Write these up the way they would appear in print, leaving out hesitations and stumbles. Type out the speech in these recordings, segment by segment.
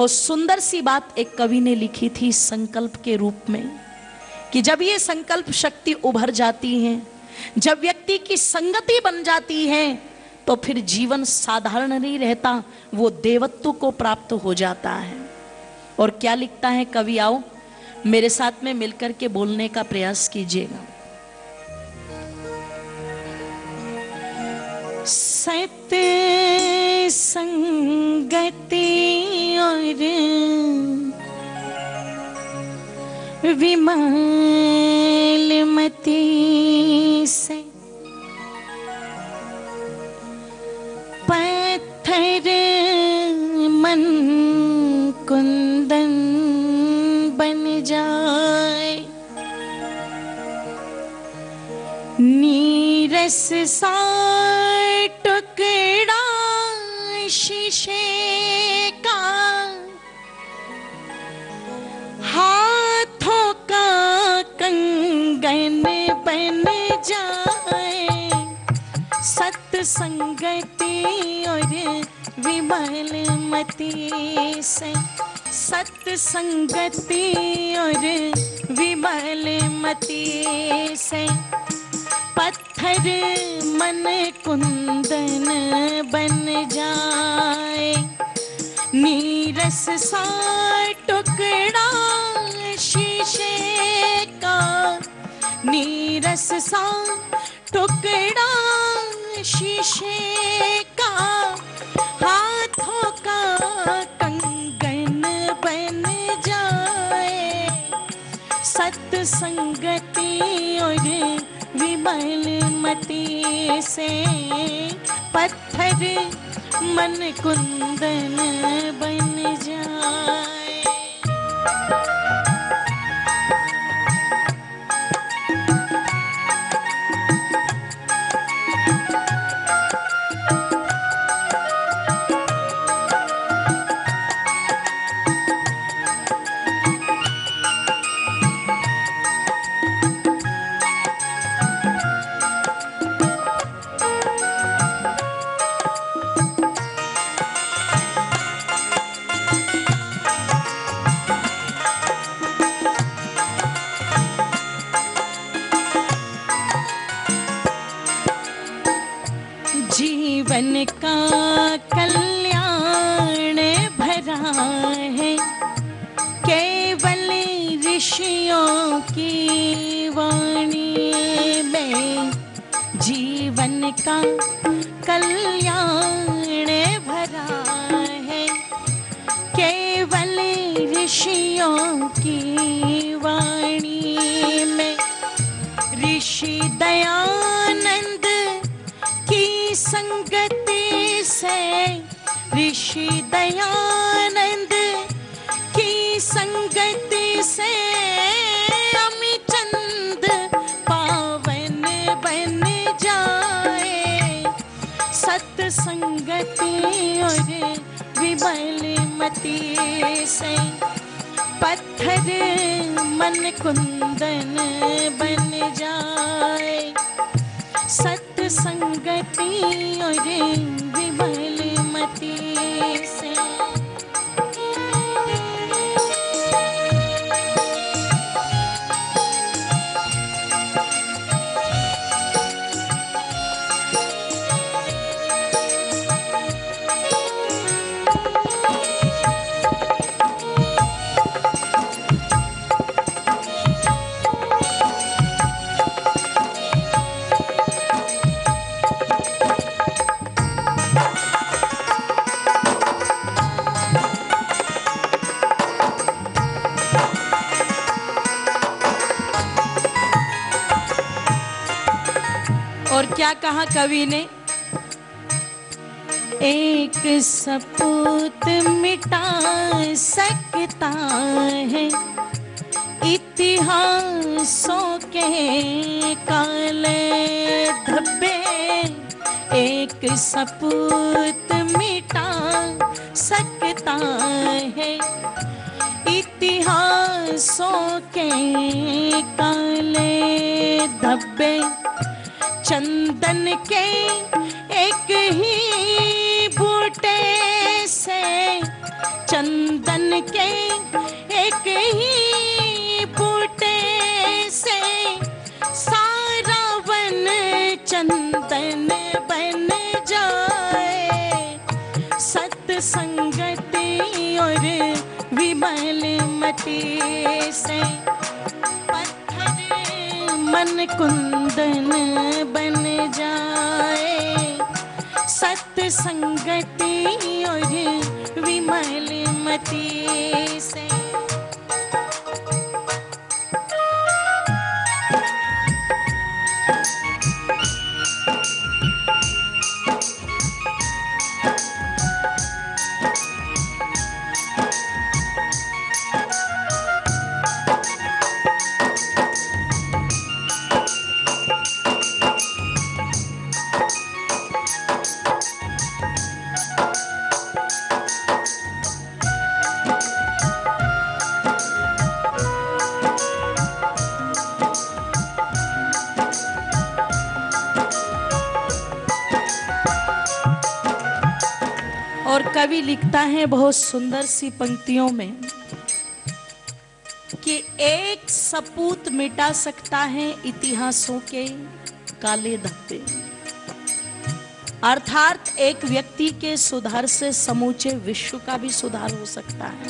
और सुंदर सी बात एक कवि ने लिखी थी संकल्प के रूप में कि जब ये संकल्प शक्ति उभर जाती है, जब व्यक्ति की संगति बन जाती है, तो फिर जीवन साधारण नहीं रहता, वो देवत्व को प्राप्त हो जाता है। और क्या लिखता है कवि, आओ मेरे साथ में मिलकर के बोलने का प्रयास कीजिएगा। सत्य संगति और विमल मति से पत्थर मन कुंदन बन जाए, नीरस सा टुकड़ा शीशे का, हाथों का कंगन बन जाए। सत्संगति और विमल मति से, सत्संगति और विमल मति से पत्थर मन कुंदन बन जाए, नीरस सा टुकड़ा शीशे का, नीरस सा टुकड़ा शीशे का, हाथों का कंगन बन जाए। सत्संगति और विमल मति से पत्थर मन कुंदन बन जाए। जीवन का कल्याण भरा है केवल ऋषियों की वाणी में, जीवन का कल्याण भरा है केवल ऋषियों की वाणी में। ऋषि दयानंद की संगति से, ऋषि दयानंद की संगति से अमिचंद पावन बन जाए। सत्संगति और विमल मति से पत्थर मन कुंदन बन जाए। सत्संगति और विमल मति से। और क्या कहा कवि ने, एक सपूत मिटा सकता है इतिहासों के काले धब्बे, एक सपूत मिटा सकता है इतिहासों के काले धब्बे। चंदन के एक ही बूटे से चंदन के एक ही बूटे से सारा वन चंदन बन जाए। सत्संगति और विमल मति से पत्थर मन कुंदन बन जाए। सत्संगति और विमल मति से। और कवि लिखता है बहुत सुंदर सी पंक्तियों में कि एक सपूत मिटा सकता है इतिहासों के काले धब्बे। अर्थात एक व्यक्ति के सुधार से समूचे विश्व का भी सुधार हो सकता है।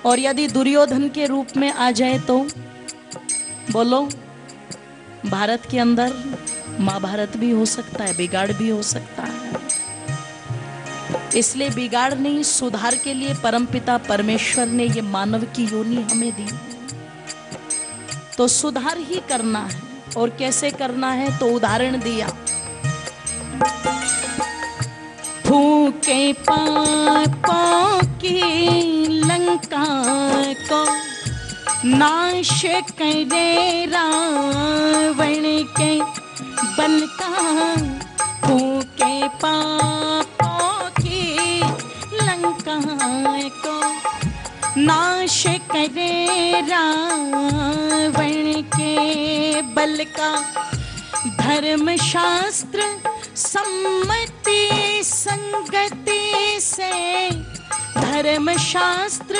और यदि दुर्योधन के रूप में आ जाए तो बोलो, भारत के अंदर महाभारत भी हो सकता है, बिगाड़ भी हो सकता है। इसलिए बिगाड़ नहीं, सुधार के लिए परमपिता परमेश्वर ने ये मानव की योनि हमें दी, तो सुधार ही करना है। और कैसे करना है तो उदाहरण दिया, फूके पापों की लंका को नाश करे रावण के बल का। फूके पापों की लंका को नाश करे रावण के बल का। धर्म शास्त्र सम्मति संगति से, धर्म शास्त्र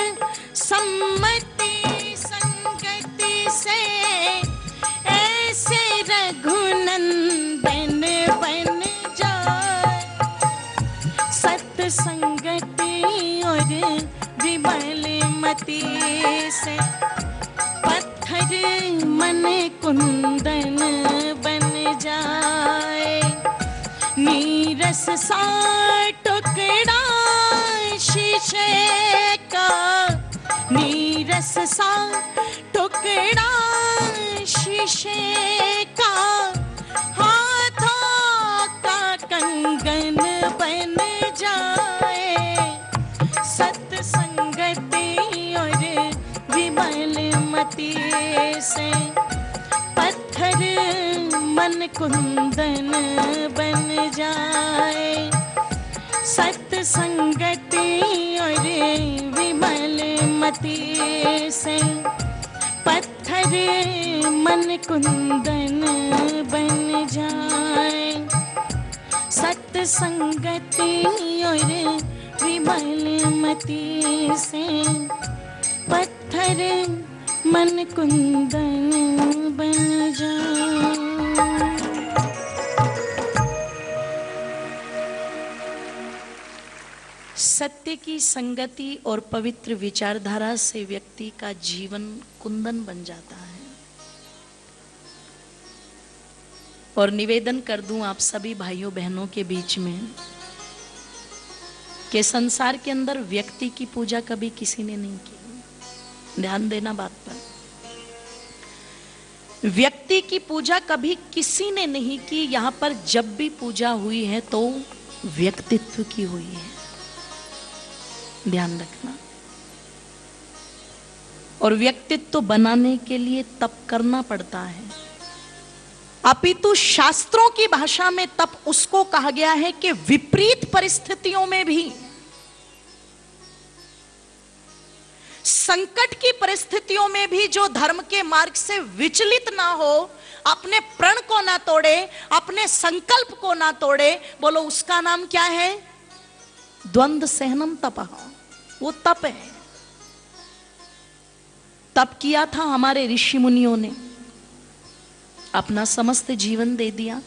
सम्मति संगति से ऐसे रघुनंदन बन जाए। सत्संगति और विमल मति से पत्थर मन कुंदन बन जाए। नीरस सा टुकड़ा शीशे का, नीरस सा टुकड़ा शीशे का हाथों का कंगन बन जाए। सत्संगति और विमल मति से पत्थर मन कुंदन बन जाए। सत्संगति और विमल मति से पत्थर मन कुंदन बन जाए। सत्संगति और विमल मति से पत्थर मन कुंदन बन जाए। सत्य की संगति और पवित्र विचारधारा से व्यक्ति का जीवन कुंदन बन जाता है। और निवेदन कर दूं आप सभी भाइयों बहनों के बीच में कि संसार के अंदर व्यक्ति की पूजा कभी किसी ने नहीं की। ध्यान देना बात पर, व्यक्ति की पूजा कभी किसी ने नहीं की। यहां पर जब भी पूजा हुई है तो व्यक्तित्व की हुई है, ध्यान रखना। और व्यक्तित्व बनाने के लिए तप करना पड़ता है। अपितु शास्त्रों की भाषा में तप उसको कहा गया है कि विपरीत परिस्थितियों में भी, संकट की परिस्थितियों में भी जो धर्म के मार्ग से विचलित ना हो, अपने प्रण को ना तोड़े, अपने संकल्प को ना तोड़े, बोलो उसका नाम क्या है? द्वंद्व सहनम तपः, वो तप है। तप किया था हमारे ऋषि मुनियों ने, अपना समस्त जीवन दे दिया।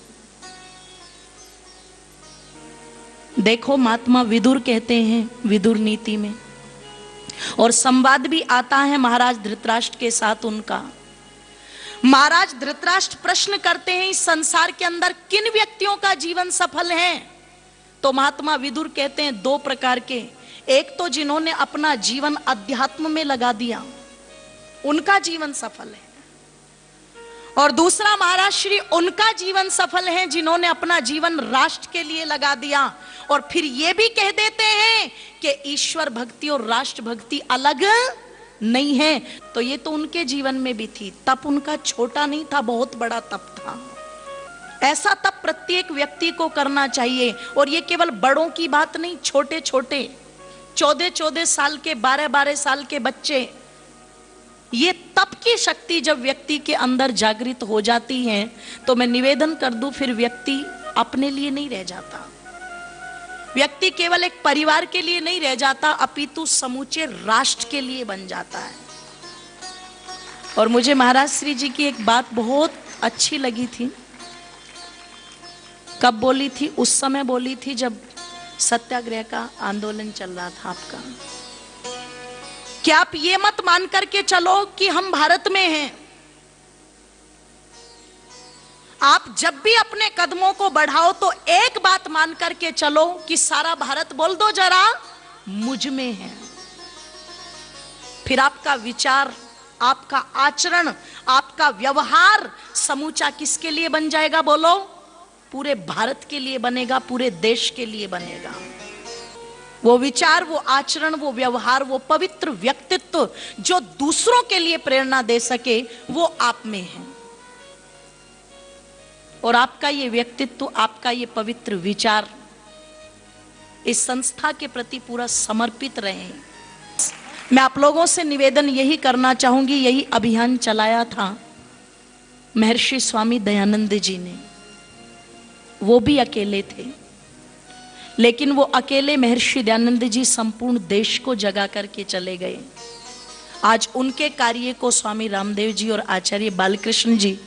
देखो महात्मा विदुर कहते हैं विदुर नीति में, और संवाद भी आता है महाराज धृतराष्ट्र के साथ उनका। महाराज धृतराष्ट्र प्रश्न करते हैं इस संसार के अंदर किन व्यक्तियों का जीवन सफल है? तो महात्मा विदुर कहते हैं दो प्रकार के। एक तो जिन्होंने अपना जीवन अध्यात्म में लगा दिया, उनका जीवन सफल है। और दूसरा महाराज श्री उनका जीवन सफल है जिन्होंने अपना जीवन राष्ट्र के लिए लगा दिया, और फिर ये भी कह देते हैं कि ईश्वर भक्ति और राष्ट्र भक्ति अलग नहीं है। तो ये तो उनके जीवन में भी थी। तप उनका छोटा नहीं था, बहुत बड़ा तप था। ऐसा तप प्रत्येक व्यक्ति को करना चाहिए। और ये केवल बड़ों की बात नहीं, छोटे छोटे 14-14 साल के 12-12 साल के बच्चे, ये तप की शक्ति जब व्यक्ति के अंदर जागृत हो जाती है तो मैं निवेदन कर दूं, फिर व्यक्ति अपने लिए नहीं रह जाता। व्यक्ति केवल एक परिवार के लिए नहीं रह जाता, अपितु समूचे राष्ट्र के लिए बन जाता है। और मुझे महाराज श्री जी की एक बात बहुत अच्छी लगी थी। कब बोली थी? उस समय बोली थी जब सत्याग्रह का आंदोलन चल रहा था आपका। क्या आप ये मत मान करके चलो कि हम भारत में हैं। आप जब भी अपने कदमों को बढ़ाओ तो एक बात मान करके चलो कि सारा भारत, बोल दो जरा, मुझ में है। फिर आपका विचार, आपका आचरण, आपका व्यवहार समूचा किसके लिए बन जाएगा? बोलो, पूरे भारत के लिए बनेगा, पूरे देश के लिए बनेगा। वो विचार, वो आचरण, वो व्यवहार, वो पवित्र व्यक्तित्व जो दूसरों के लिए प्रेरणा दे सके, वो आप में है। और आपका ये व्यक्तित्व, आपका ये पवित्र विचार इस संस्था के प्रति पूरा समर्पित रहे। मैं आप लोगों से निवेदन यही करना चाहूंगी, यही अभियान चलाया था महर्षि स्वामी दयानंद जी ने। वो भी अकेले थे, लेकिन वो अकेले महर्षि दयानंद जी संपूर्ण देश को जगा करके चले गए। आज उनके कार्य को स्वामी रामदेव जी और आचार्य बालकृष्ण जी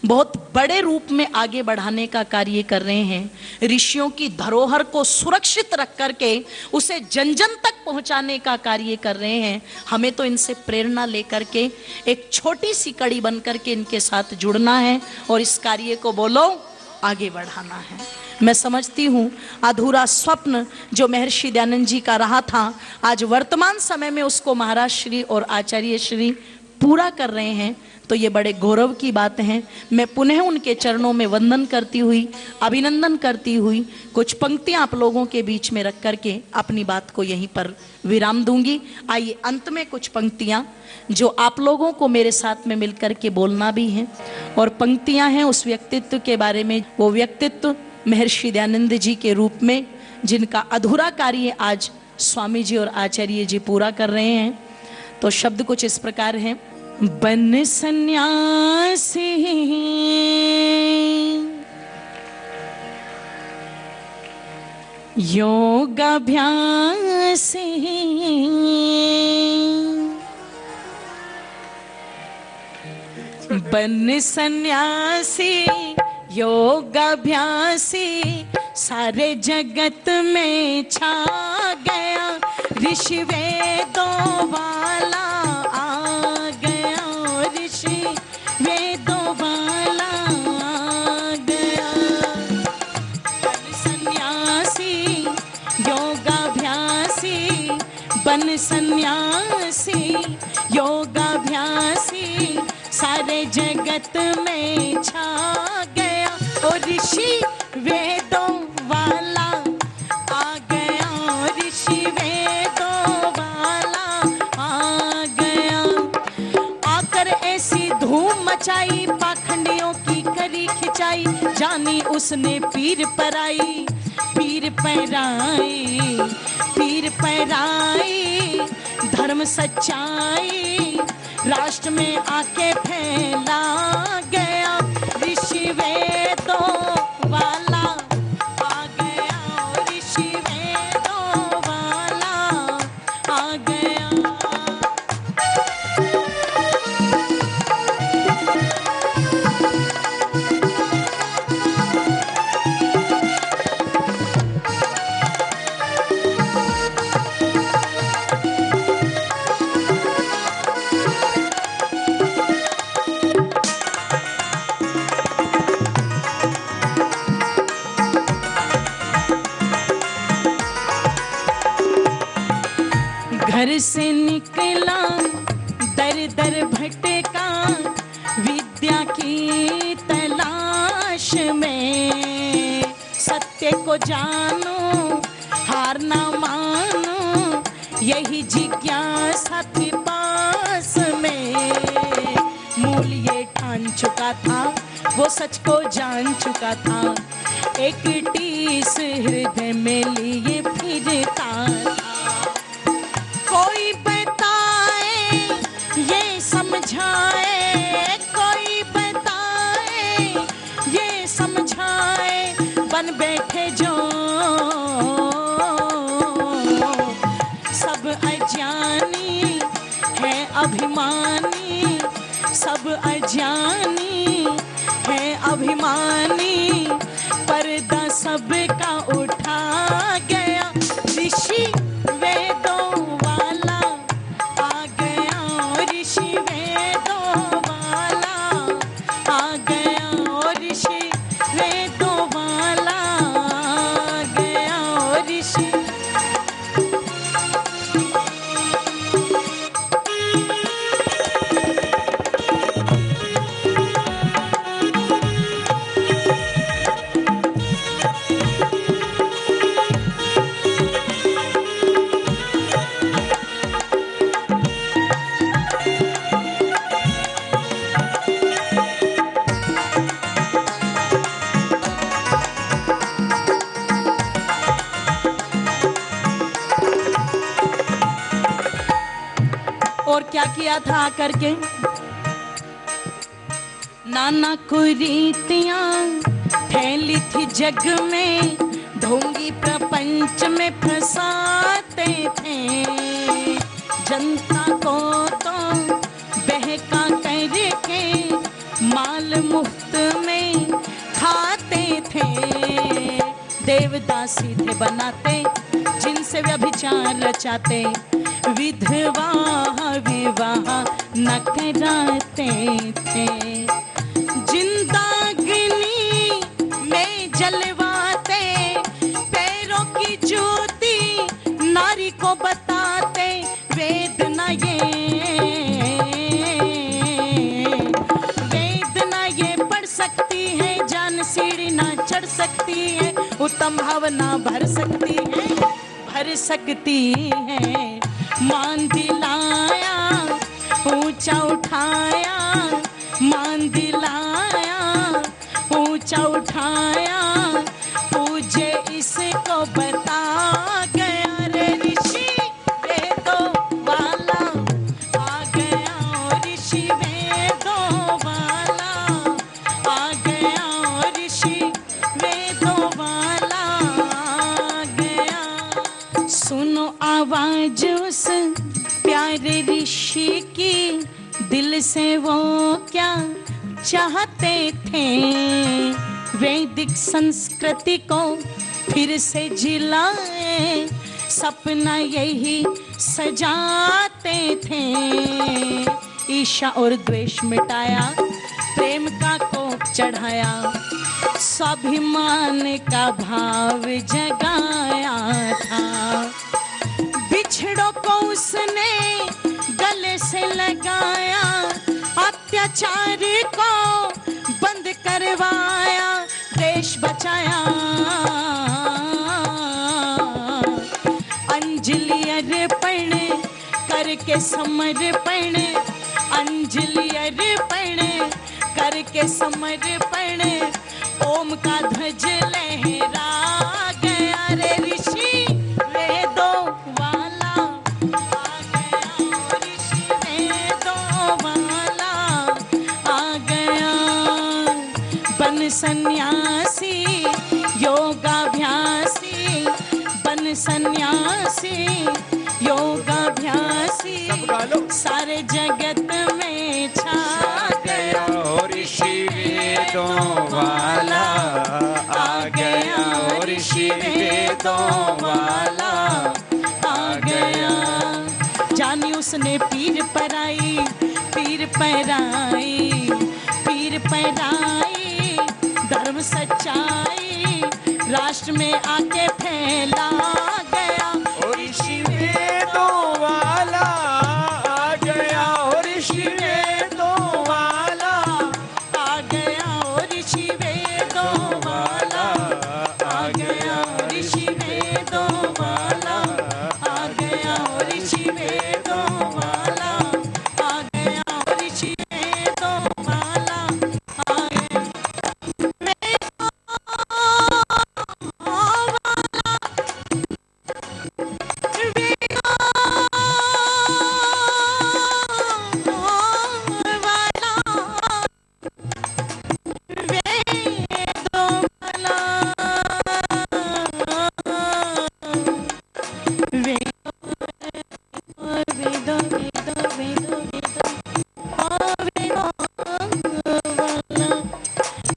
बहुत बड़े रूप में आगे बढ़ाने का कार्य कर रहे हैं। ऋषियों की धरोहर को सुरक्षित रख करके उसे जन जन तक पहुंचाने का कार्य कर रहे हैं। हमें तो इनसे प्रेरणा लेकर के एक छोटी सी कड़ी बन करके इनके साथ जुड़ना है और इस कार्य को बोलो आगे बढ़ाना है। मैं समझती हूँ अधूरा स्वप्न जो महर्षि दयानंद जी का रहा था, आज वर्तमान समय में उसको महाराज श्री और आचार्य श्री पूरा कर रहे हैं। तो ये बड़े गौरव की बात है। मैं पुनः उनके चरणों में वंदन करती हुई, अभिनंदन करती हुई कुछ पंक्तियां आप लोगों के बीच में रख करके अपनी बात को यहीं पर विराम दूंगी। आइए अंत में कुछ पंक्तियां जो आप लोगों को मेरे साथ में मिलकर के बोलना भी है, और पंक्तियां हैं उस व्यक्तित्व के बारे में, वो व्यक्तित्व महर्षि दयानंद जी के रूप में जिनका अधूरा कार्य आज स्वामी जी और आचार्य जी पूरा कर रहे हैं। तो शब्द कुछ इस प्रकार हैं। बन सन्यासी योगाभ्यासी बन सन्यासी योगाभ्यासी सारे जगत में छा गया, ऋषि वेदों वाला आ गया, ऋषि वेदों वाला आ गया। बन सन्यासी योगाभ्यासी, बन सन्यासी योगाभ्यासी सारे जगत में छा गया, और ऋषि वेदों वाला आ गया, ऋषि वेदों वाला आ गया। आकर ऐसी धूम मचाई, पाखंडियों की करी खिंचाई, जानी उसने पीर पराई, पीर पराई, पीर पराई, धर्म सच्चाई राष्ट्र में आके फैला गया, ऋषि वेदों वाला आ गया, ऋषि वेदों गया। घर से निकला दर दर भटका विद्या की तलाश में, सत्य को जानो हार ना मानो यही जिज्ञासा थी पास में। मूल ये ठान चुका था वो सच को जान चुका था, एक टीस हृदय में लिए फिरता था। कोई बताए ये समझाए, कोई बताए ये समझाए, बन बैठे जो सब अज्ञानी है अभिमानी, सब अज्ञानी है अभिमानी, पर्दा सबका उठा गया ऋषि वेदों वाला आ गया, ऋषि वेदों वाला आ गया, ऋषि वेदों वाला आ गया, ऋषि। और क्या किया था आकर के, नाना कुरीतियां फैली थी जग में, ढोंगी प्रपंच में फंसाते थे जनता को, तो बहका करके माल मुफ्त में खाते थे। देवदासी थे बनाते जिनसे व्यभिचार रचाते, विधवा विवाह न कराते थे, जिंदागिनी में जलवाते, पैरों की ज्योति नारी को बताते, वेद न ये पढ़ सकती है, जान सीढ़ी ना चढ़ सकती है, उत्तम भावना भर सकती है, मान दिलाया ऊंचा उठाया, मान दिलाया ऊंचा उठाया, पूजे इसको बता गया रे ऋषि वेदों वाला आ गया, ऋषि वेदों वाला आ गया, ऋषि वेदों वाला आ गया। सुनो आवाज उस प्यारे ऋषि की, दिल से वो क्या चाहते थे, वैदिक संस्कृति को फिर से जिलाए, सपना यही सजाते थे, ईर्ष्या और द्वेष मिटाया, प्रेम का कोप चढ़ाया, स्वाभिमान का भाव जगाया था। बिछड़ों को उसने गले से लगाया, अत्याचार को बंद करवाया, देश बचाया। अंजलि अर्पण करके समर्पण, अंजलि अर्पण करके समर्पण, ओम का ध्वज लहरा गया रे ऋषि वेदों वाला आ गया, ऋषि वेदों वाला आ गया। बन सन्यासी योगाभ्यासी, बन सन्यासी योगाभ्यासी। लो। सारे जगत में छा गया ऋषि वेदों वाला आ गया, ऋषि वेदों वाला आ गया। जानी उसने पीर पराई, पीर पराई, पीर पराई, धर्म सच्चाई राष्ट्र में आके फैला गया। ऋषि वेदों वाला आ गया, ऋषि वेदों वाला आ गया, ऋषि वेदों वाला आ गया, ऋषि वेदों वाला आ गया, ऋषि वेदों वाला आ गया, ऋषि वेदों वाला आ गया।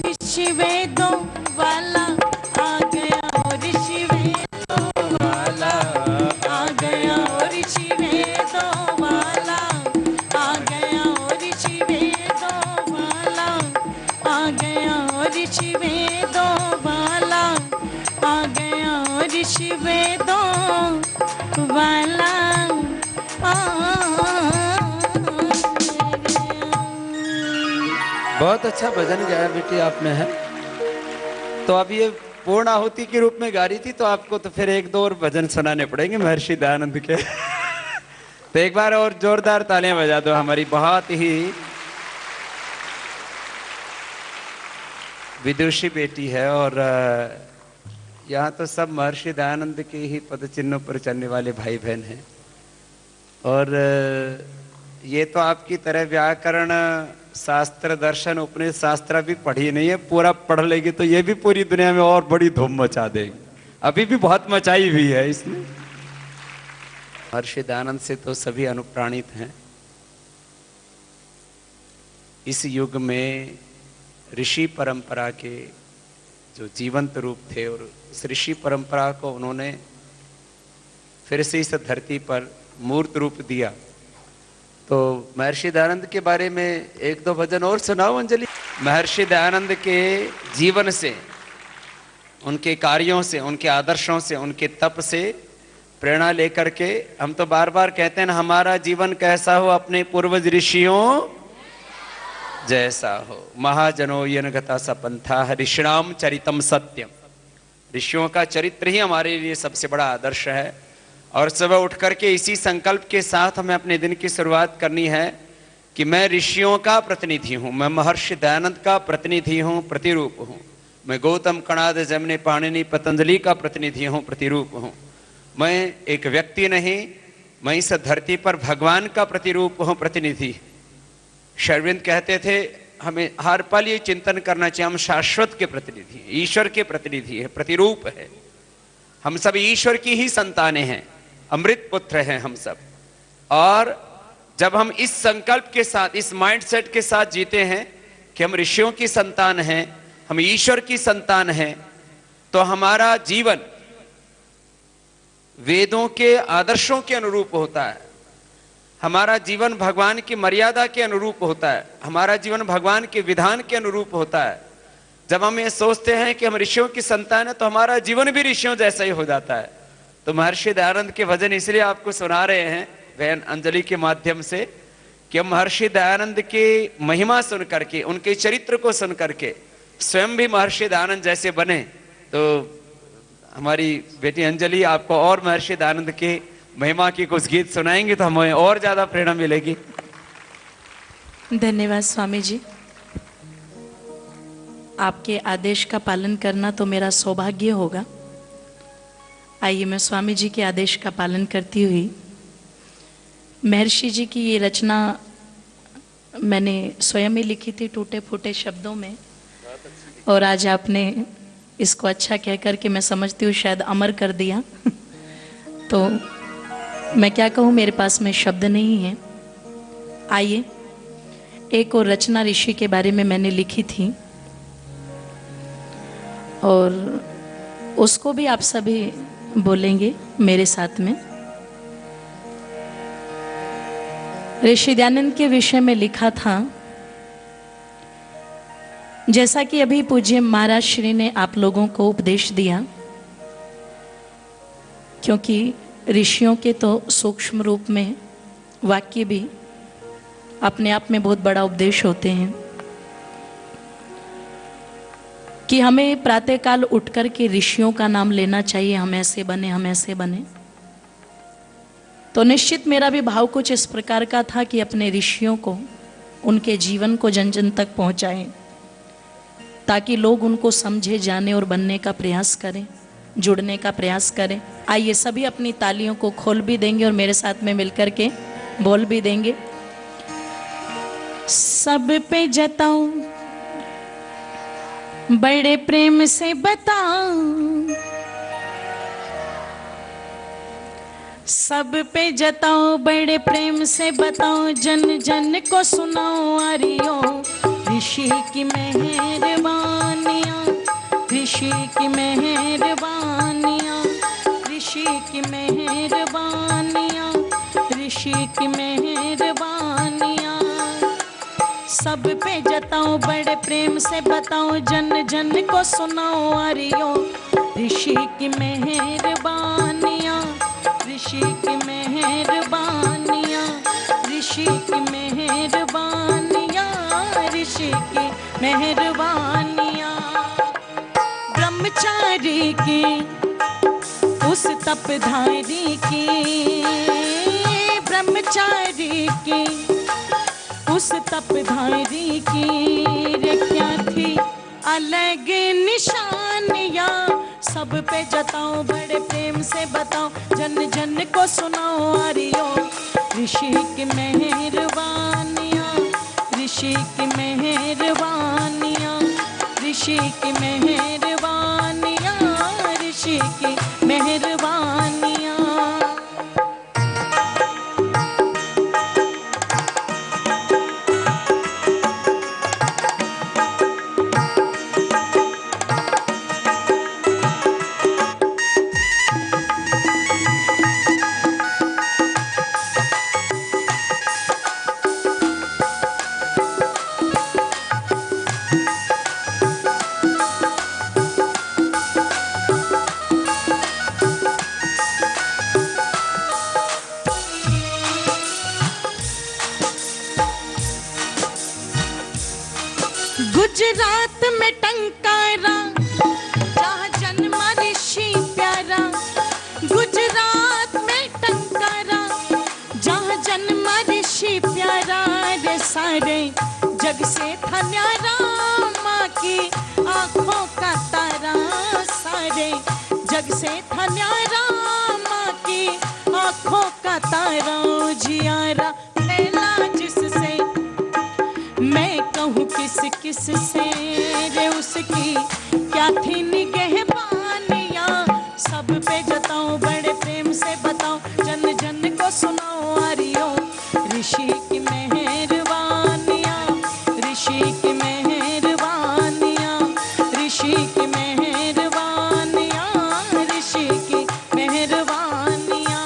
ऋषि वेदों वाला आ गया, ऋषि वेदों वाला आ गया, ऋषि वेदों वाला आ गया, ऋषि वेदों वाला आ गया, ऋषि वेदों वाला आ गया, ऋषि वेदों वाला बहुत अच्छा भजन गाया बेटी आपने है। तो अब ये पूर्ण आहुति के रूप में गा रही थी, तो आपको तो फिर एक दो और भजन सुनाने पड़ेंगे महर्षि दयानंद के। तो एक बार और जोरदार तालियां बजा दो हमारी बहुत ही विदुषी बेटी है। और यहाँ तो सब महर्षि दयानंद के ही पद चिन्हों पर चलने वाले भाई बहन हैं। और ये तो आपकी तरह व्याकरण शास्त्र दर्शन उपनिषद शास्त्र भी पढ़ी नहीं है, पूरा पढ़ लेगी तो ये भी पूरी दुनिया में और बड़ी धूम मचा देगी। अभी भी बहुत मचाई हुई है इसने। महर्षि दयानंद से तो सभी अनुप्राणित हैं। इस युग में ऋषि परंपरा के जो जीवंत रूप थे, और इस ऋषि परंपरा को उन्होंने फिर से इस धरती पर मूर्त रूप दिया। तो महर्षि दयानंद के बारे में एक दो भजन और सुनाओ अंजलि। महर्षि दयानंद के जीवन से, उनके कार्यों से, उनके आदर्शों से, उनके तप से प्रेरणा लेकर के हम तो बार बार कहते हैं ना, हमारा जीवन कैसा हो अपने पूर्वज ऋषियों जैसा हो। महाजनो येन गता सपंथा ऋषिणाम चरितम सत्यम। ऋषियों का चरित्र ही हमारे लिए सबसे बड़ा आदर्श है। और सुबह उठ करके इसी संकल्प के साथ हमें अपने दिन की शुरुआत करनी है कि मैं ऋषियों का प्रतिनिधि हूँ, मैं महर्षि दयानंद का प्रतिनिधि हूँ, प्रतिरूप हूँ। मैं गौतम कणाद जमने पाणिनि पतंजलि का प्रतिनिधि हूँ, प्रतिरूप हूँ। मैं एक व्यक्ति नहीं, मैं इस धरती पर भगवान का प्रतिरूप हूँ, प्रतिनिधि। शरविंद कहते थे हमें हर पल ये चिंतन करना चाहिए, हम शाश्वत के प्रतिनिधि हैं, ईश्वर के प्रतिनिधि है, प्रतिरूप है। हम सब ईश्वर की ही संतानें हैं, अमृत पुत्र हैं हम सब। और जब हम इस संकल्प के साथ, इस माइंडसेट के साथ जीते हैं कि हम ऋषियों की संतान हैं, हम ईश्वर की संतान हैं, तो हमारा जीवन वेदों के आदर्शों के अनुरूप होता है। हमारा जीवन भगवान की मर्यादा के अनुरूप होता है, हमारा जीवन भगवान के विधान के अनुरूप होता है। जब हम ये सोचते हैं कि हम ऋषियों की संतान है, तो हमारा जीवन भी ऋषियों जैसा ही हो जाता है। तो महर्षि दयानंद के भजन इसलिए आपको सुना रहे हैं बहन अंजलि के माध्यम से कि हम महर्षि दयानंद की महिमा सुन करके, उनके चरित्र को सुन करके स्वयं भी महर्षि दयानंद जैसे बने। तो हमारी बेटी अंजलि आपको और महर्षि दयानंद के महिमा की कुछ गीत सुनाएंगे तो हमें और ज्यादा प्रेरणा मिलेगी। धन्यवाद स्वामी जी। आपके आदेश का पालन करना तो मेरा सौभाग्य होगा। आइए मैं स्वामी जी के आदेश का पालन करती हुई महर्षि जी की ये रचना मैंने स्वयं ही लिखी थी टूटे फूटे शब्दों में, और आज आपने इसको अच्छा कह करके मैं समझती हूँ शायद अमर कर दिया। तो मैं क्या कहूँ, मेरे पास में शब्द नहीं है। आइए, एक और रचना ऋषि के बारे में मैंने लिखी थी और उसको भी आप सभी बोलेंगे मेरे साथ में। ऋषि दयानंद के विषय में लिखा था, जैसा कि अभी पूज्य महाराज श्री ने आप लोगों को उपदेश दिया, क्योंकि ऋषियों के तो सूक्ष्म रूप में वाक्य भी अपने आप में बहुत बड़ा उपदेश होते हैं, कि हमें प्रातःकाल उठ कर के ऋषियों का नाम लेना चाहिए, हम ऐसे बने, हम ऐसे बने। तो निश्चित मेरा भी भाव कुछ इस प्रकार का था कि अपने ऋषियों को, उनके जीवन को जन जन तक पहुंचाएं, ताकि लोग उनको समझे, जाने और बनने का प्रयास करें, जुड़ने का प्रयास करें। आइए सभी अपनी तालियों को खोल भी देंगे और मेरे साथ में मिलकर के बोल भी देंगे। सब पे जताओ, बड़े प्रेम से बताओ, सब पे जताओ, बड़े प्रेम से बताओ, जन जन को सुनाओ आरियो ऋषि की मेहरबानियाँ, ऋषि की मेहरबानियाँ, ऋषि की मेहरबानियाँ, ऋषि की मेहरबानियाँ। सब पे जताओ, बड़े प्रेम से बताओ, जन जन को सुनाओ आरियो ऋषि की मेहरबानियाँ, ऋषि की मेहरबानियाँ, ऋषि की मेहरबानियाँ, ऋषि की मेहरबानियाँ। ब्रह्मचारी की उस तपधारी की, ब्रह्मचारी की उस तपधारी की रे क्या थी अलग निशानियाँ। सब पे जताओ, बड़े प्रेम से बताओ, जन जन को सुनाओ आरियो ऋषि की मेहरबानियाँ, ऋषि की मेहरबानियाँ, ऋषि की मेहरबानियाँ, ऋषि की मेहरबानियाँ। गुजरात में टंकारा जहाँ जन्मा ऋषि प्यारा, गुजरात में टंकारा जहाँ जन्मा ऋषि प्यारा, रे सारे जग से था न्यारा माँ की आँखों का तारा, सारे जग से था न्यारा माँ की आँखों का तारा। जियारा मेला जिससे मैं कहूँ किस किस से रे उसकी क्या थी निगहबानियाँ। सब पे जताओ, बड़े प्रेम से बताओ, जन जन को सुनाओ आरियो ऋषि की मेहरबानियाँ, ऋषि की मेहरबानियाँ, ऋषि की मेहरबानियाँ, ऋषि की मेहरबानियाँ।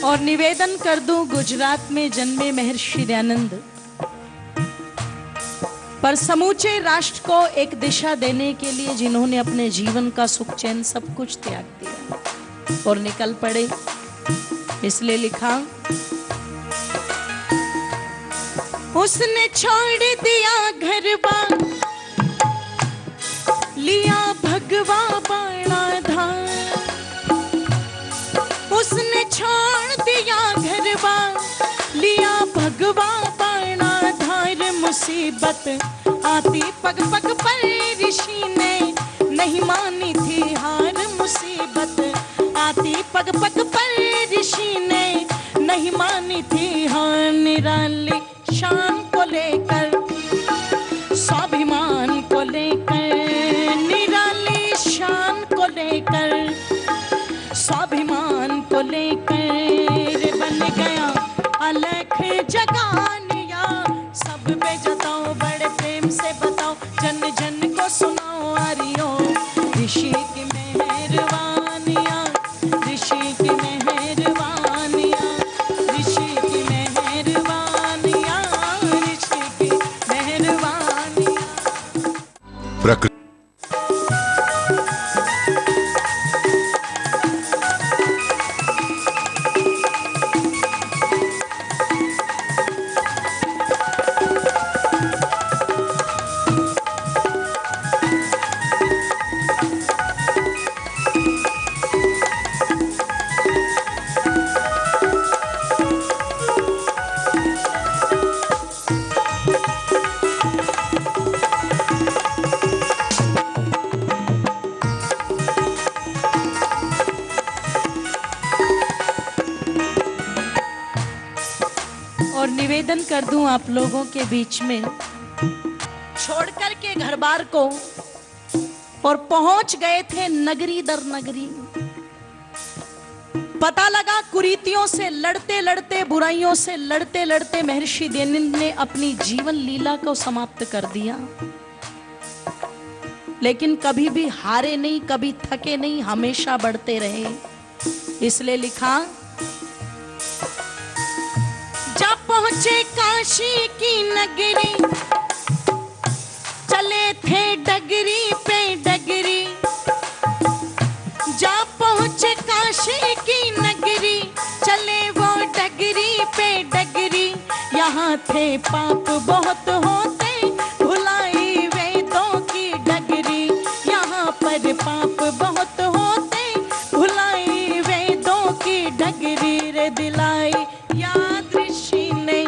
और निवेदन कर दूं, गुजरात में जन्मे महर्षि दयानंद पर समूचे राष्ट्र को एक दिशा देने के लिए जिन्होंने अपने जीवन का सुख चैन सब कुछ त्याग दिया और निकल पड़े, इसलिए लिखा, उसने छोड़ दिया घर बार मुसीबत आती पग पग पर, ऋषि ने नहीं मानी थी हार। मुसीबत आती पग पग पर, ऋषि ने नहीं मानी थी हार। निराली शान को लेकर, स्वाभिमान को लेकर, निराली शान को लेकर, स्वाभिमान को लेकर बन गया अलख जगानिया। सब पे जताओ, बड़े प्रेम से बताओ, जन जन को सुनाओ आरियो। ऋषि की मेहरबानियाँ, ऋषि की मेहरबानियाँ, ऋषि की मेहरबानियाँ, ऋषि की मेहरबानियाँ। और निवेदन कर दूं आप लोगों के बीच में, छोड़ कर के घर बार को और पहुंच गए थे नगरी दर नगरी। पता लगा कुरीतियों से लड़ते लड़ते, बुराइयों से लड़ते लड़ते महर्षि दयानंद ने अपनी जीवन लीला को समाप्त कर दिया। लेकिन कभी भी हारे नहीं, कभी थके नहीं, हमेशा बढ़ते रहे। इसलिए लिखा, जब पहुंचे काशी की नगरी, चले थे डगरी पे डगरी। जब पहुंचे काशी की नगरी, चले वो डगरी पे डगरी। यहाँ थे पाप बहुत होते, भुलाई वेदों की डगरी। यहाँ पर पाप बहुत होते, भुलाई वेदों की डगरी। रे दिलाई याद ऋषि ने,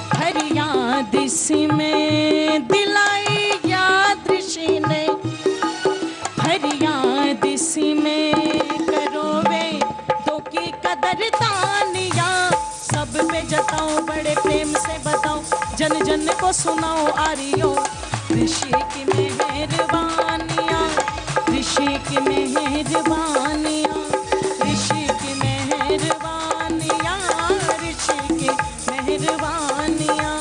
फरियाद इसी में दिलाई याद ऋषि ने, फरियाद इसी में। करो वे दो की कदर दानिया, सब पे जताओ, बड़े प्रेम से बताओ, जन जन को सुनाओ आरियो। ऋषि की मेहरबानियाँ, ऋषि की मेहरबानियाँ, ऋषि की मेहरबानियाँ, ऋषि की मेहरबानियाँ।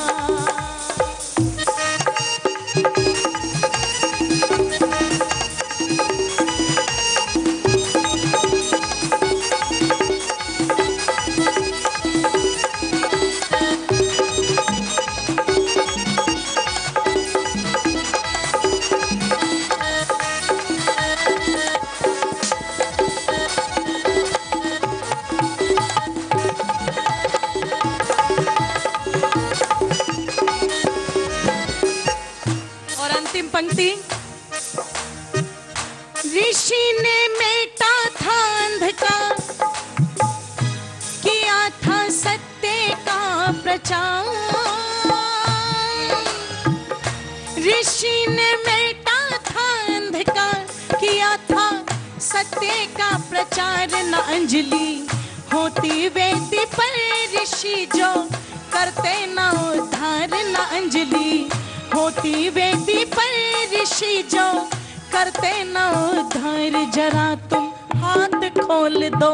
पंक्ति, ऋषि ने मेटा था अंधकार, किया था सत्य का प्रचार। ऋषि ने मेटा था अंधकार, किया था सत्य का प्रचार। न अंजलि होती वेदी पर, ऋषि जो करते न उद्धार। न अंजलि होती वेदी पर, ऋषि जो करते न उद्धार। जरा तुम हाथ खोल दो,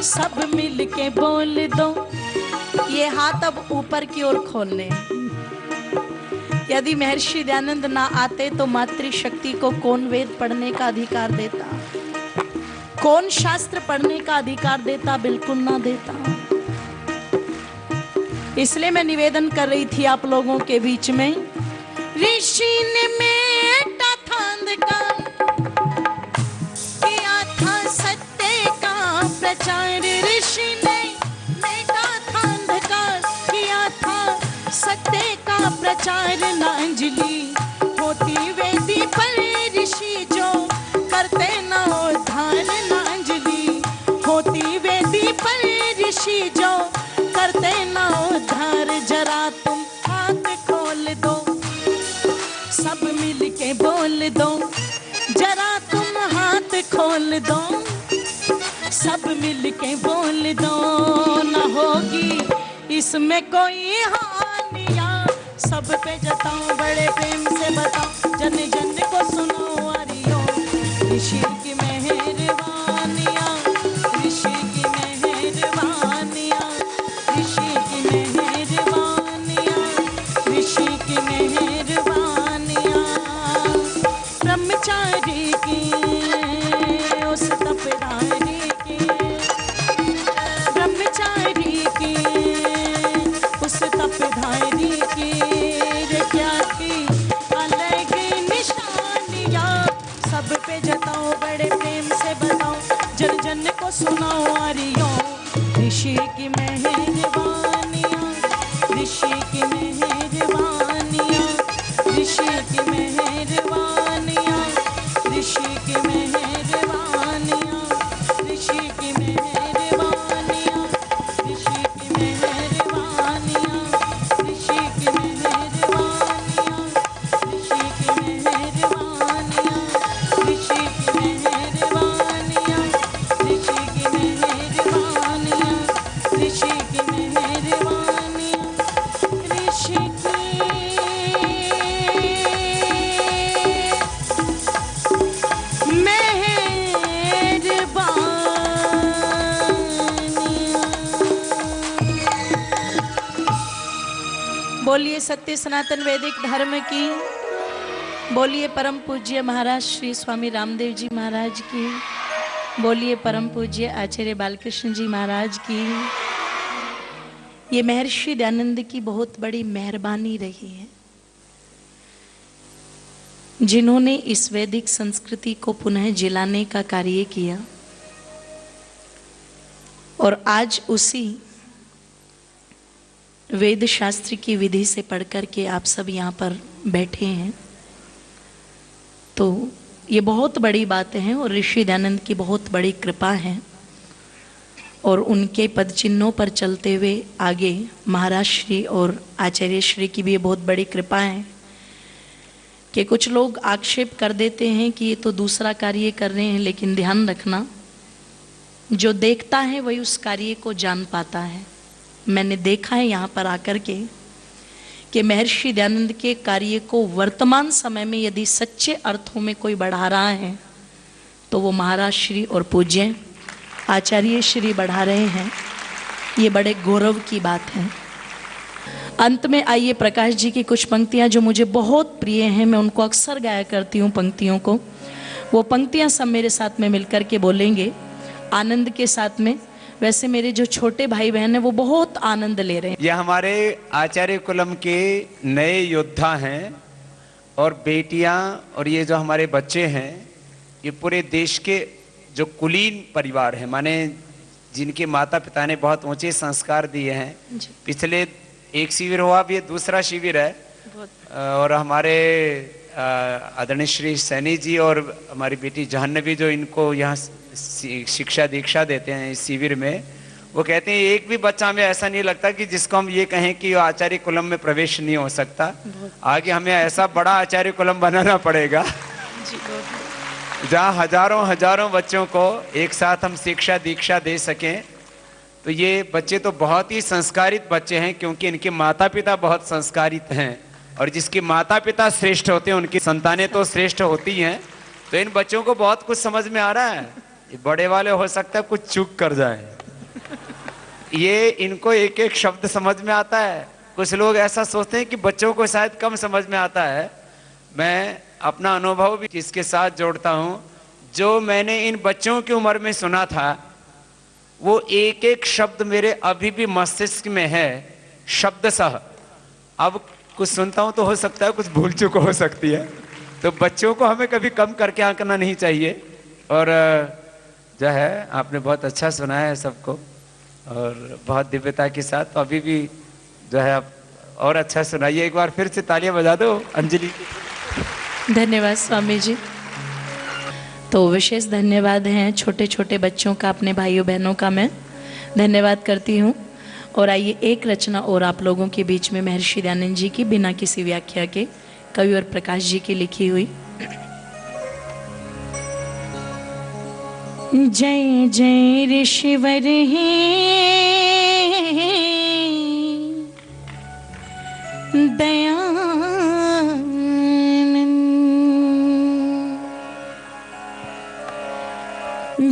सब मिल के बोल दो। ये हाथ अब ऊपर की ओर खोलने। यदि महर्षि दयानंद ना आते तो मातृशक्ति को कौन वेद पढ़ने का अधिकार देता, कौन शास्त्र पढ़ने का अधिकार देता? बिल्कुल ना देता। इसलिए मैं निवेदन कर रही थी आप लोगों के बीच में, ऋषि ने मेटा था अंधकार, किया था सत्य का प्रचार। ऋषि ने मेटा था अंधकार, किया था सत्य का प्रचार। न अंजलि होती वेदी पर, ऋषि जो करते न उद्धार। न अंजलि होती वेदी पर, ऋषि जो करते न उद्धार। जरा तुम हाथ बोल दो, न होगी इसमें कोई हानियाँ। सब पे जताऊं बड़े प्रेम से बताऊं, जन जन को सुनो आरियो। ऋषि की मेहरबानियाँ, ऋषि की मेहरबानियाँ, ऋषि की मेहरबानियाँ, ऋषि की मेहरबानियाँ। ब्रह्मचारी की उस तपदारी की, ब्रह्मचारी की उस तपधारी की, रे क्या की अलग निशानियाँ। सब पे जताओ बड़े प्रेम से बताओ, जन जन को सुनाओ आरियो। ऋषि की मेहरबानियाँ, ऋषि की मेहरबानियाँ, ऋषि की मेहरबानियाँ, ऋषि की मेहरबानियाँ, ऋषि की मेहरबानियाँ, ऋषि की मेहरबानियाँ, ऋषि की मेहरबानियाँ, ऋषि की मेहरबानियाँ, ऋषि की मेहरबानियाँ, ऋषि की मेहरबानियाँ, ऋषि की मेहरबानियाँ, ऋषि बोलिए सत्य सनातन वैदिक धर्म की, बोलिए परम पूज्य महाराज श्री स्वामी रामदेव जी महाराज की, बोलिए परम पूज्य आचार्य बालकृष्ण जी महाराज की। ये महर्षि दयानंद की बहुत बड़ी मेहरबानी रही है, जिन्होंने इस वैदिक संस्कृति को पुनः जिलाने का कार्य किया। और आज उसी वेद शास्त्र की विधि से पढ़कर के आप सब यहाँ पर बैठे हैं, तो ये बहुत बड़ी बात है और ऋषि दयानंद की बहुत बड़ी कृपा है। और उनके पद चिन्हों पर चलते हुए आगे महाराज श्री और आचार्य श्री की भी ये बहुत बड़ी कृपा है कि कुछ लोग आक्षेप कर देते हैं कि ये तो दूसरा कार्य कर रहे हैं, लेकिन ध्यान रखना, जो देखता है वही उस कार्य को जान पाता है। मैंने देखा है यहाँ पर आकर के कि महर्षि दयानंद के कार्य को वर्तमान समय में यदि सच्चे अर्थों में कोई बढ़ा रहा है तो वो महाराज श्री और पूज्य आचार्य श्री बढ़ा रहे हैं। ये बड़े गौरव की बात है। अंत में आइए प्रकाश जी की कुछ पंक्तियाँ जो मुझे बहुत प्रिय हैं, मैं उनको अक्सर गाया करती हूँ पंक्तियों को। वो पंक्तियाँ सब मेरे साथ में मिलकर के बोलेंगे आनंद के साथ में। वैसे मेरे जो छोटे भाई बहन हैं वो बहुत आनंद ले रहे हैं। ये हमारे आचार्य कुलम के नए योद्धा हैं और बेटियां और ये जो हमारे बच्चे हैं, ये पूरे देश के जो कुलीन परिवार हैं, माने जिनके माता पिता ने बहुत ऊंचे संस्कार दिए हैं। पिछले एक शिविर हुआ, अब ये दूसरा शिविर है। और हमारे आदरणीय श्री सैनी जी और हमारी बेटी जाह्नवी जो इनको यहाँ शिक्षा दीक्षा देते हैं इस शिविर में, वो कहते हैं एक भी बच्चा हमें ऐसा नहीं लगता कि जिसको हम ये कहें कि आचार्य कुलम में प्रवेश नहीं हो सकता। आगे हमें ऐसा बड़ा आचार्य कुलम बनाना पड़ेगा जहाँ हजारों हजारों बच्चों को एक साथ हम शिक्षा दीक्षा दे सकें। तो ये बच्चे तो बहुत ही संस्कारित बच्चे हैं, क्योंकि इनके माता पिता बहुत संस्कारित हैं, और जिसके माता पिता श्रेष्ठ होते हैं उनकी संतानें तो श्रेष्ठ होती हैं। तो इन बच्चों को बहुत कुछ समझ में आ रहा है। ये बड़े वाले हो सकता है कुछ चूक कर जाए, ये इनको एक एक शब्द समझ में आता है। कुछ लोग ऐसा सोचते हैं कि बच्चों को शायद कम समझ में आता है। मैं अपना अनुभव भी इसके साथ जोड़ता हूँ। जो मैंने इन बच्चों की उम्र में सुना था वो एक एक शब्द मेरे अभी भी मस्तिष्क में है, शब्दशः। अब कुछ सुनता हूँ तो हो सकता है कुछ भूल चूक हो सकती है। तो बच्चों को हमें कभी कम करके आंकना नहीं चाहिए। और जो है आपने बहुत अच्छा सुनाया है सबको और बहुत दिव्यता के साथ। तो अभी भी जो है आप और अच्छा सुनाइए। एक बार फिर से तालियां बजा दो अंजलि की। धन्यवाद स्वामी जी। तो विशेष धन्यवाद हैं छोटे छोटे बच्चों का, अपने भाइयों बहनों का मैं धन्यवाद करती हूँ। और आइए एक रचना और आप लोगों के बीच में महर्षि दयानंद जी की बिना किसी व्याख्या के कवि और प्रकाश जी की लिखी हुई। जय जय ऋषिवर हे दयानंद,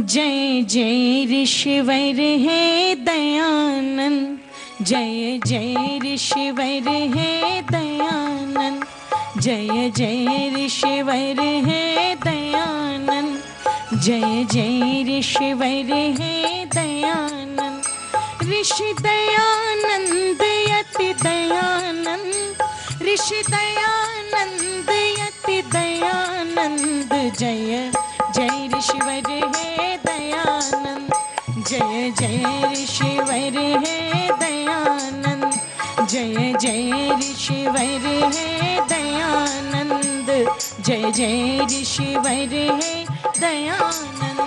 जय जय ऋषिवर हे दयानंद, जय जय ऋषिवर हे दयानंद, जय जय ऋषिवर हे दयानंद, जय जय ऋषिवर हे दयानंद, ऋषि दयानंद यति दयानंद, ऋषि दयानंद यति दयानंद, जय जय ऋषिवर हे दयानंद, जय जय ऋषिवर हे दयानंद, जय जय ऋषिवर हे दयानंद, जय जय ऋषिवर हे दयानंद।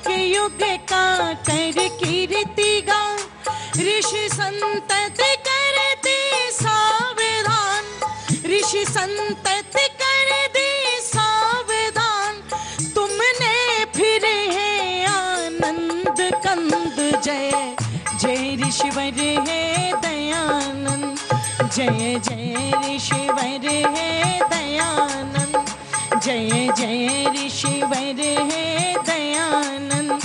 युग का कर कीर्ति गा, ऋषि संतति कर दी सावधान, ऋषि संतति कर दी सावधान, तुमने फिर है आनंद कंद, जय जय ऋषिवर हे दयानंद, जय जय ऋषिवर हे दयानंद, जय जय ऋषिवर हे दयानंद,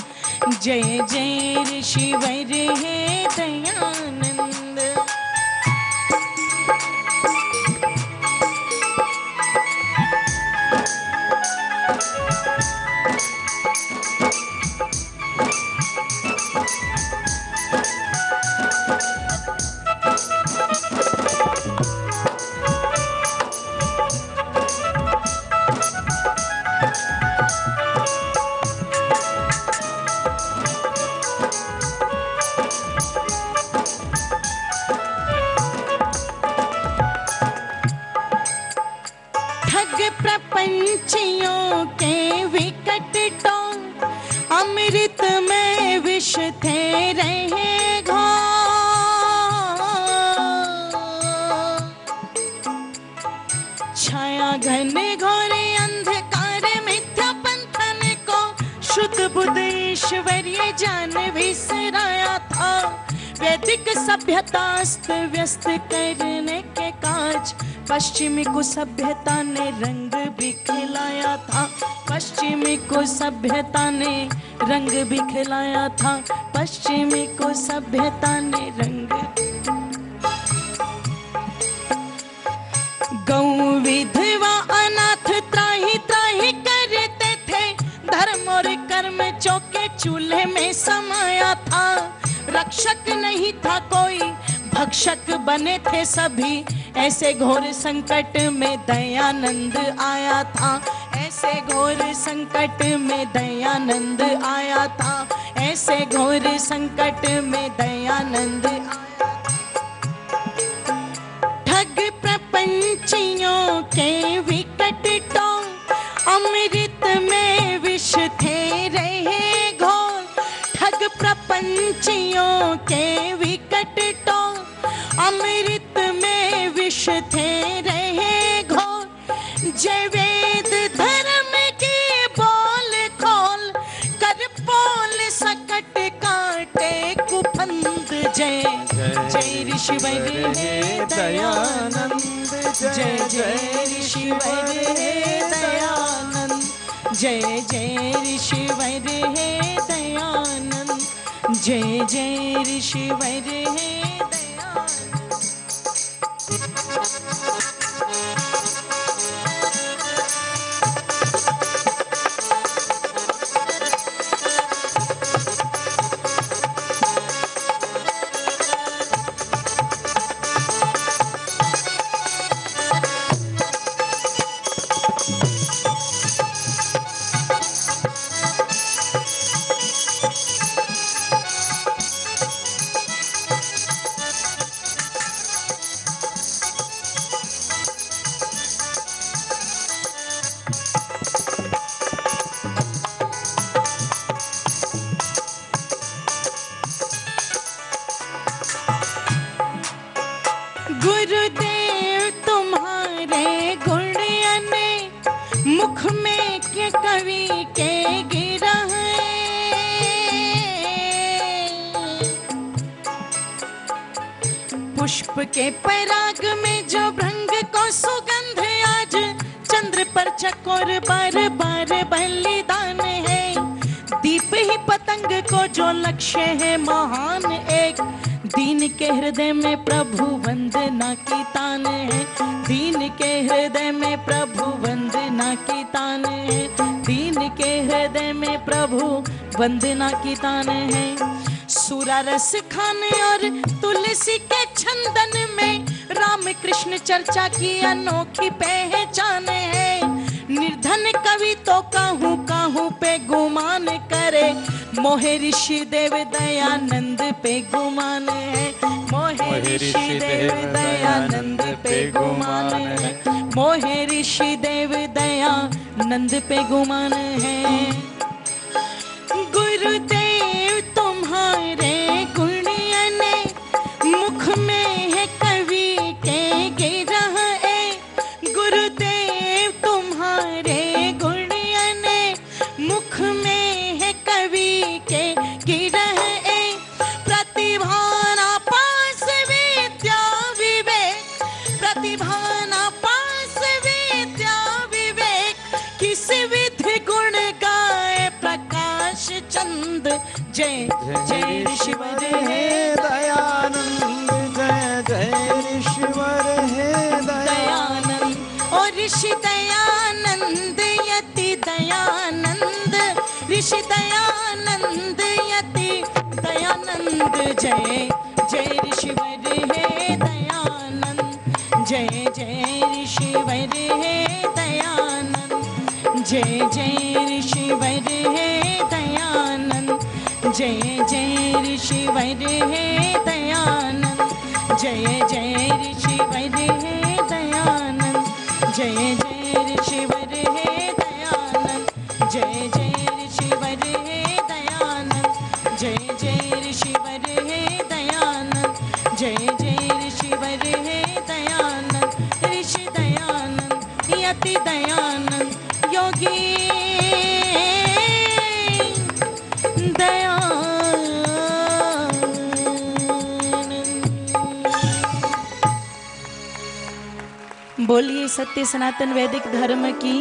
जय जय ऋषिवर हे दयानंद। प्रपंचियों के विकट टोंक, अमृत में विष थे रहे घोर, छाया घन घोर अंधकार मिथ्या पंथन को, शुद्ध बुद्ध ईश्वरीय जान विसराया था, वैदिक सभ्यता अस्त व्यस्त करने के काज, पश्चिमी को सभ्यता ने रंग बिखलाया था, पश्चिमी को सभ्यता ने रंग बिखलाया था, पश्चिमी को सभ्यता ने रंग। गौ विधवा अनाथ त्राही त्राही करते थे, धर्म और कर्म चौके चूल्हे में समाया था, रक्षक नहीं था कोई भक्षक बने थे सभी, ऐसे घोर संकट में दयानंद आया था, ऐसे घोर संकट में दयानंद आया था, ऐसे घोर संकट में दयानंद आया था। ठग प्रपंचियों के विकट टोंक, अमृत में विष थे रहे घोर, ठग प्रपंचियों के विकट टोंक, अमृत में विष थे रहे घोर, जय वेद धर्म की बोल खोल कर पोल सकट काटे कुफंद, जय जय ऋषिवर हे दयानंद, जय जय ऋषिवर हे दयानंद, जय जय ऋषिवर हे दयानंद, जय जय ऋषिवर हे दयानंद। के पराग में जो भृंग को सुगंध, आज चंद्र पर चकोर बार बार बलिदान है। दीप ही पतंग को जो लक्ष्य है महान, एक दीन के हृदय में प्रभु वंदना की तान है। दीन के हृदय में प्रभु वंदना की तान है। दीन के हृदय में प्रभु वंदना की तान है। सूरा रस खाने और तुलसी के छंदन में राम कृष्ण चर्चा की अनोखी पहचान है। निर्धन कवि तो काहू काहू पे गुमान करे, मोहे ऋषि देव दयानंद पे गुमान है। मोहे ऋषि देव दयानंद पे गुमान है। मोहे ऋषि देव दयानंद पे गुमान है। गुरुदेव तुम्हारे गुण अने मुख में है कवि के गिरह है। गुरुदेव तुम्हारे गुण अने मुख में है कवि के गिरह है। प्रतिभा ना पास विद्या विवेक, प्रतिभा ना पास विद्या विवेक, किस विधि गुण गाए प्रकाश चंद। जय जय ऋषिवर हे दयानंद, जय जय ऋषिवर हे दयानंद। और ऋषि दयानंद यति दयानंद, ऋषि दयानंद यति दयानंद। जय जय ऋषिवर हे दयानंद, जय जय ऋषिवर हे दयानंद, जय जय ऋषिवर हे दयानंद, जय जय ऋषिवर हे दयानंद, जय जय ऋषिवर हे दयानंद, जय जय ऋषिवर हे दयानंद, जय जय ऋषिवर हे दयानंद, जय जय ऋषिवर हे दयानंद, जय जय ऋषिवर हे दयानंद। ऋषि दयानंद यति दयानंद, योगी बोलिए सत्य सनातन वैदिक धर्म की।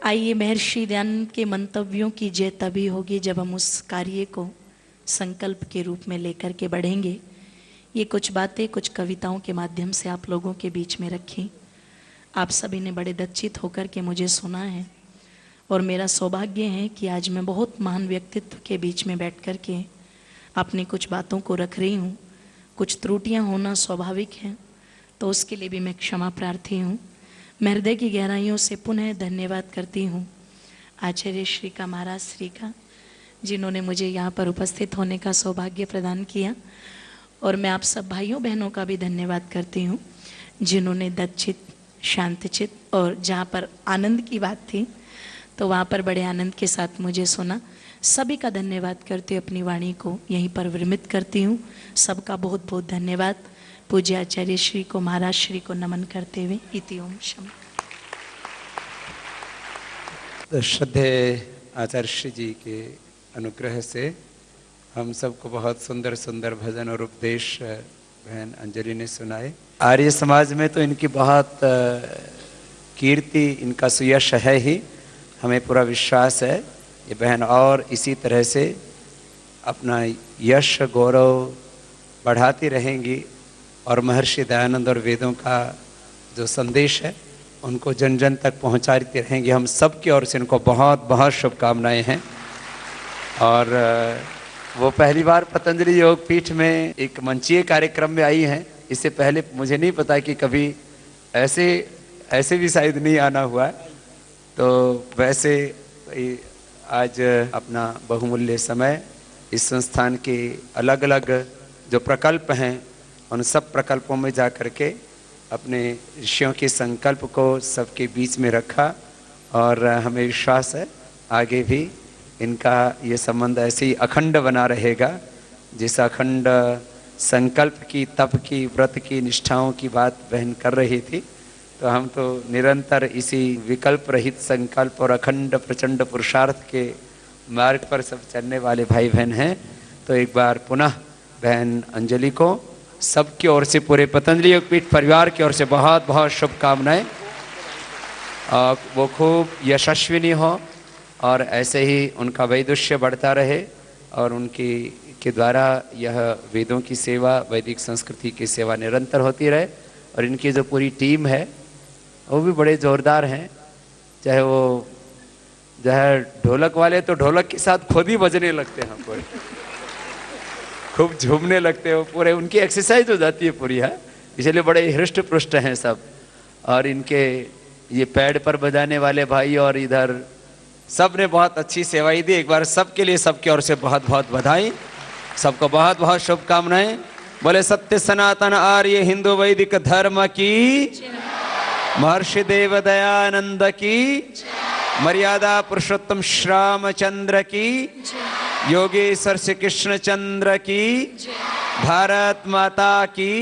आइए महर्षि दयानंद के मंतव्यों की जय तभी होगी जब हम उस कार्य को संकल्प के रूप में लेकर के बढ़ेंगे। ये कुछ बातें कुछ कविताओं के माध्यम से आप लोगों के बीच में रखी। आप सभी ने बड़े दच्चित होकर के मुझे सुना है और मेरा सौभाग्य है कि आज मैं बहुत महान व्यक्तित्व के बीच में बैठ कर के अपनी कुछ बातों को रख रही हूँ। कुछ त्रुटियाँ होना स्वाभाविक है, तो उसके लिए भी मैं क्षमा प्रार्थी हूँ। मैं हृदय की गहराइयों से पुनः धन्यवाद करती हूँ आचार्य श्री का, महाराज श्री का, जिन्होंने मुझे यहाँ पर उपस्थित होने का सौभाग्य प्रदान किया। और मैं आप सब भाइयों बहनों का भी धन्यवाद करती हूँ जिन्होंने दच्चित, शांतचित और जहाँ पर आनंद की बात थी तो वहाँ पर बड़े आनंद के साथ मुझे सुना। सभी का धन्यवाद करते अपनी वाणी को यहीं पर विरमित करती हूँ। सबका बहुत बहुत धन्यवाद। पूज्य आचार्य श्री को, महाराज श्री को नमन करते हुए इति ओम शम। तो श्रद्धेय आचार्य श्री जी के अनुग्रह से हम सबको बहुत सुंदर सुंदर भजन और उपदेश बहन अंजलि ने सुनाए। आर्य समाज में तो इनकी बहुत कीर्ति, इनका सुयश है ही, हमें पूरा विश्वास है ये बहन और इसी तरह से अपना यश गौरव बढ़ाती रहेंगी और महर्षि दयानंद और वेदों का जो संदेश है उनको जन जन तक पहुंचाती रहेंगी। हम सब की ओर से इनको बहुत बहुत शुभकामनाएं हैं। और वो पहली बार पतंजलि योग पीठ में एक मंचीय कार्यक्रम में आई हैं। इससे पहले मुझे नहीं पता कि कभी ऐसे भी शायद नहीं आना हुआ। तो वैसे आज अपना बहुमूल्य समय इस संस्थान के अलग अलग जो प्रकल्प हैं उन सब प्रकल्पों में जा कर के अपने ऋषियों के संकल्प को सबके बीच में रखा और हमें विश्वास है आगे भी इनका ये संबंध ऐसे ही अखंड बना रहेगा। जिस अखंड संकल्प की, तप की, व्रत की, निष्ठाओं की बात बहन कर रही थी, तो हम तो निरंतर इसी विकल्प रहित संकल्प और अखंड प्रचंड पुरुषार्थ के मार्ग पर सब चलने वाले भाई बहन हैं। तो एक बार पुनः बहन अंजलि को, सबकी ओर से, पूरे पतंजलि योगपीठ परिवार की ओर से बहुत बहुत शुभकामनाएं। वो खूब यशस्विनी हो और ऐसे ही उनका वैदुष्य बढ़ता रहे और उनकी के द्वारा यह वेदों की सेवा, वैदिक संस्कृति की सेवा निरंतर होती रहे। और इनकी जो पूरी टीम है वो भी बड़े जोरदार हैं। चाहे वो जो है ढोलक वाले तो ढोलक के साथ खुद ही बजने लगते हैं, पूरे खूब झूमने लगते हो, पूरे उनकी एक्सरसाइज हो जाती है पूरी है, इसलिए बड़े हृष्ट पुष्ट हैं सब। और इनके ये पैड पर बजाने वाले भाई और इधर सब ने बहुत अच्छी सेवाई दी। एक बार सबके लिए, सबकी ओर से बहुत बहुत बधाई, सबको बहुत बहुत शुभकामनाएं। बोले सत्य सनातन आर्य हिंदू वैदिक धर्म की, महर्षि देव दयानंद की, मर्यादा पुरुषोत्तम श्री रामचंद्र की, योगेश्वर श्री कृष्ण चंद्र की, भारत माता की।